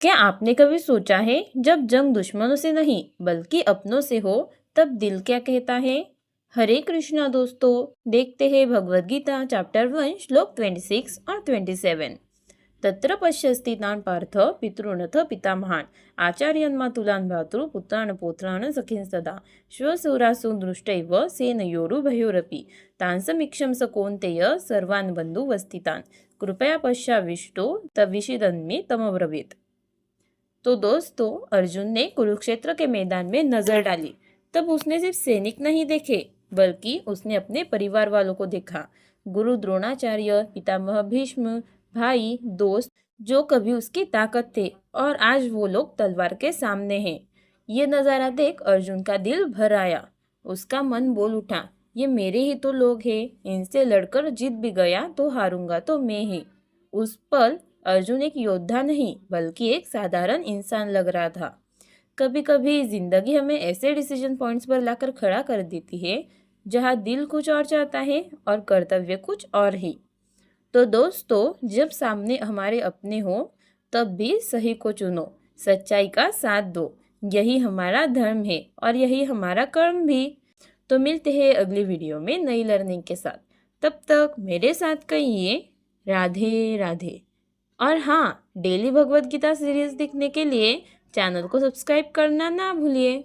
क्या आपने कभी सोचा है जब जंग दुश्मनों से नहीं बल्कि अपनों से हो तब दिल क्या कहता है। हरे कृष्णा दोस्तों, देखते हैं भगवद गीता चैप्टर 1 श्लोक 26 और 27। तत्र पश्यस्थितान् पार्थ पितॄनथ पितामहान् आचार्यान् मातुलान् भ्रातॄ पुत्रान् पौत्रान् सखीन् सदा श्वशूरासु दृष्टैव सेनयोरुभयोरपि तान् समीक्षं स कौन्तेय सर्वान् बन्धुवस्थितान् कृपया पश्याविष्टो तविषिदन्मे तमब्रवीत्। तो दोस्तों, अर्जुन ने कुरुक्षेत्र के मैदान में नजर डाली। तब उसने सिर्फ सैनिक नहीं देखे बल्कि उसने अपने परिवार वालों को देखा। गुरु द्रोणाचार्य, पितामह भीष्म, भाई, दोस्त जो कभी उसकी ताकत थे और आज वो लोग तलवार के सामने हैं। ये नज़ारा देख अर्जुन का दिल भर आया। उसका मन बोल उठा, ये मेरे ही तो लोग हैं, इनसे लड़कर जीत भी गया तो हारूंगा तो मैं ही। उस पल अर्जुन एक योद्धा नहीं बल्कि एक साधारण इंसान लग रहा था। कभी कभी जिंदगी हमें ऐसे डिसीजन पॉइंट्स पर लाकर खड़ा कर देती है जहाँ दिल कुछ और चाहता है और कर्तव्य कुछ और ही। तो दोस्तों, जब सामने हमारे अपने हो तब भी सही को चुनो, सच्चाई का साथ दो। यही हमारा धर्म है और यही हमारा कर्म भी। तो मिलते हैं अगली वीडियो में नई लर्निंग के साथ। तब तक मेरे साथ कहिए राधे राधे। और हाँ, डेली भगवत गीता सीरीज देखने के लिए चैनल को सब्सक्राइब करना ना भूलिए।